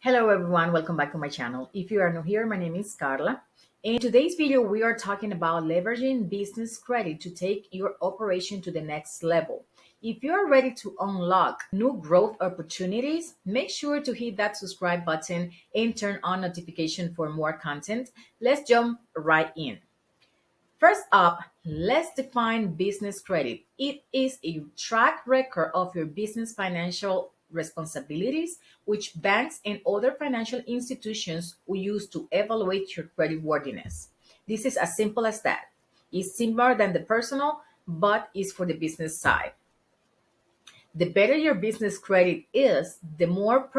Hello everyone, welcome back to my channel. If you are new here, my name is Carla. In today's video, we are talking about leveraging business credit to take your operation to the next level. If you are ready to unlock new growth opportunities, make sure to hit that subscribe button and turn on notification for more content. Let's jump right in. First up, let's define business credit. It is a track record of your business financial responsibilities, which banks and other financial institutions will use to evaluate your creditworthiness. This is as simple as that. It's similar than the personal, but is for the business side. The better your business credit is, the more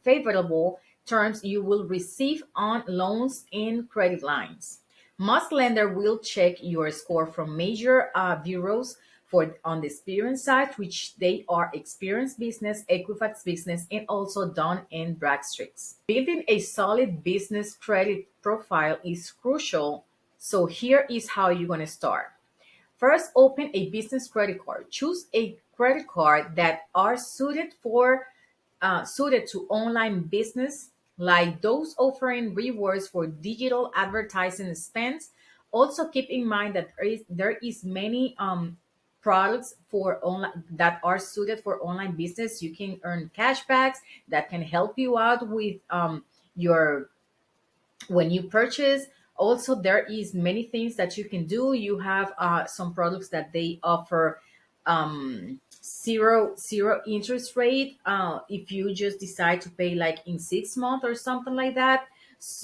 favorable terms you will receive on loans and credit lines. Most lender will check your score from major bureaus for on the experience side, which they are Experience Business, Equifax Business, and also Dun and Bradstreet. Building a solid business credit profile is crucial. So here is how you're going to start. First, open a business credit card. Choose a credit card that are suited to online business, like those offering rewards for digital advertising spends. Also, keep in mind that there is many products for online that are suited for online business. You can earn cashbacks that can help you out with your when you purchase. Also, there is many things that you can do. You have some products that they offer zero interest rate if you just decide to pay like in 6 months or something like that.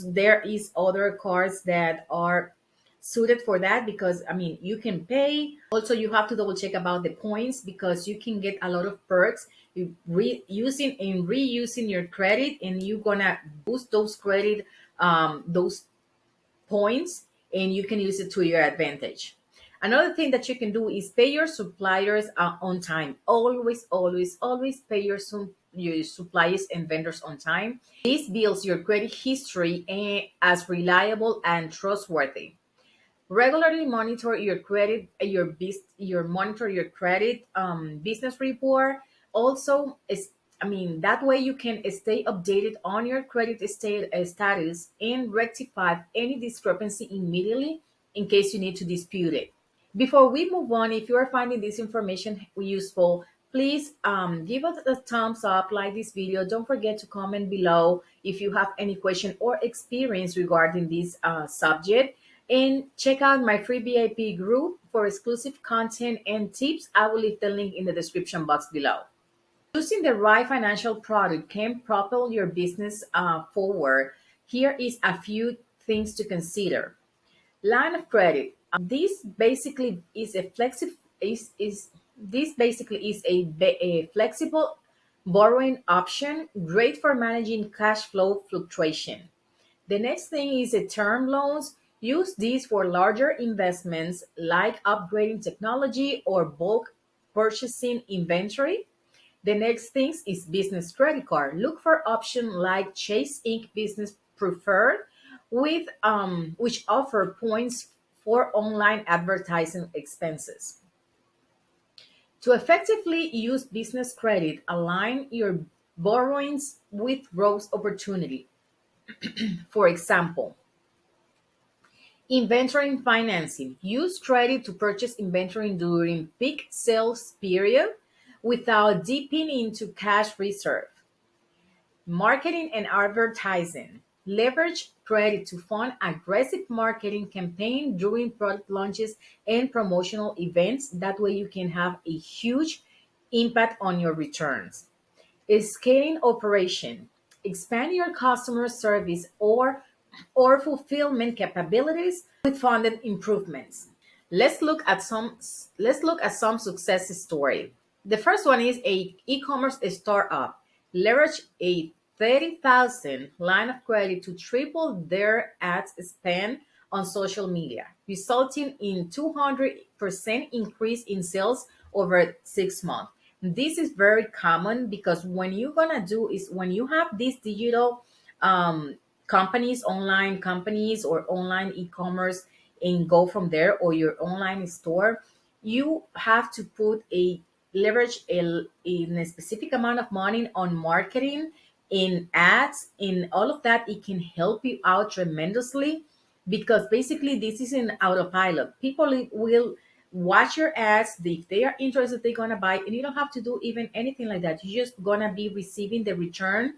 There is other cards that are suited for that, because I mean you can pay. Also, you have to double check about the points, because you can get a lot of perks using and reusing your credit, and you're gonna boost those credit those points, and you can use it to your advantage. Another thing that you can do is pay your suppliers on time. Always pay your suppliers and vendors on time. This builds your credit history as reliable and trustworthy. Regularly monitor your credit, monitor your credit business report. Also, is I mean that way you can stay updated on your status and rectify any discrepancy immediately in case you need to dispute it. Before we move on, if you are finding this information useful, please give us a thumbs up, like this video. Don't forget to comment below if you have any question or experience regarding this subject. And check out my free VIP group for exclusive content and tips. I will leave the link in the description box below. Choosing the right financial product can propel your business forward. Here is a few things to consider. Line of credit. This basically is a a flexible borrowing option, great for managing cash flow fluctuation. The next thing is a term loans. Use these for larger investments like upgrading technology or bulk purchasing inventory. The next thing is business credit card. Look for options like Chase Inc. Business Preferred, with which offer points for online advertising expenses. To effectively use business credit, align your borrowings with growth opportunity. For example, inventory financing. Use credit to purchase inventory during peak sales period without dipping into cash reserve. Marketing and advertising. Leverage credit to fund aggressive marketing campaign during product launches and promotional events. That way you can have a huge impact on your returns. Scaling operation. Expand your customer service or fulfillment capabilities with funded improvements. Let's look at some success story. The first one is a e-commerce startup leverage a 30,000 line of credit to triple their ads spend on social media, resulting in 200% increase in sales over 6 months. This is very common, because when you're gonna do is when you have these digital companies, online companies or online e-commerce, and go from there, or your online store, you have to put a leverage in a specific amount of money on marketing in ads, in all of that, it can help you out tremendously, because basically this is an autopilot. People will watch your ads. If they are interested, they're gonna buy, and you don't have to do even anything like that. You're just gonna be receiving the return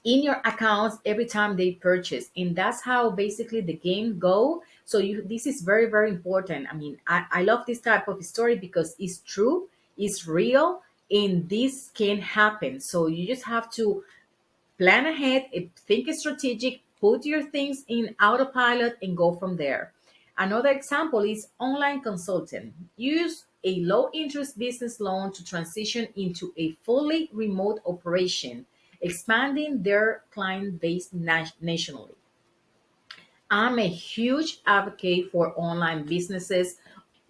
in your accounts every time they purchase, and that's how basically the game go. So you, this is very very important. I mean, I love this type of story because it's true, it's real, and this can happen. So you just have to plan ahead, think strategic, put your things in autopilot, and go from there. Another example is online consulting. Use a low interest business loan to transition into a fully remote operation, expanding their client base nationally. I'm a huge advocate for online businesses,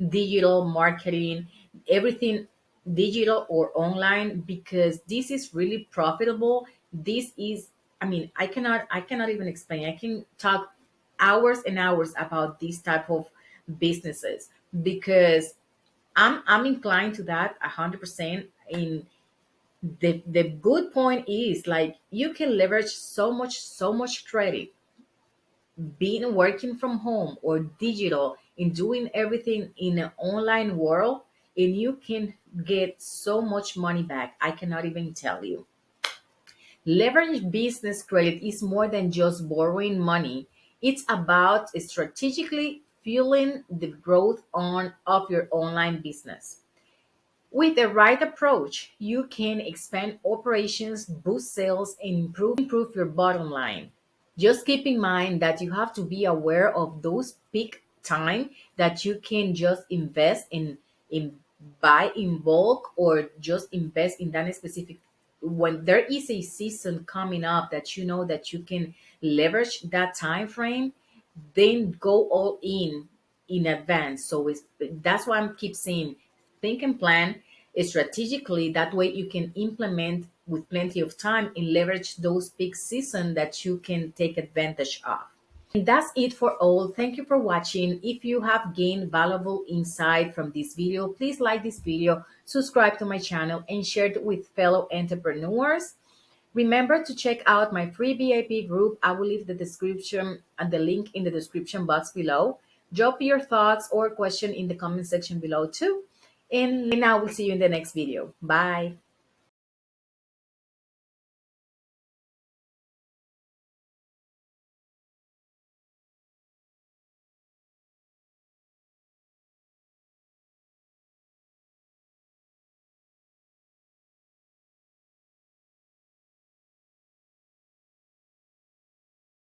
digital marketing, everything digital or online, because this is really profitable. This is, I mean, I cannot even explain. I can talk hours and hours about these type of businesses, because I'm inclined to that 100%. In the good point is, like, you can leverage so much credit being working from home or digital, in doing everything in an online world, and you can get so much money back. I cannot even tell you. Leverage business credit is more than just borrowing money. It's about strategically fueling the growth on of your online business. With the right approach, you can expand operations, boost sales, and improve your bottom line. Just keep in mind that you have to be aware of those peak time that you can just invest in buy in bulk, or just invest in that specific, when there is a season coming up that you know that you can leverage that time frame, then go all in advance. So that's why I keep saying, think and plan strategically. That way you can implement with plenty of time and leverage those peak season that you can take advantage of. And that's it for all. Thank you for watching. If you have gained valuable insight from this video, please like this video, subscribe to my channel, and share it with fellow entrepreneurs. Remember to check out my free VIP group. I will leave the description and the link in the description box below. Drop your thoughts or question in the comment section below too. And I will see you in the next video. Bye.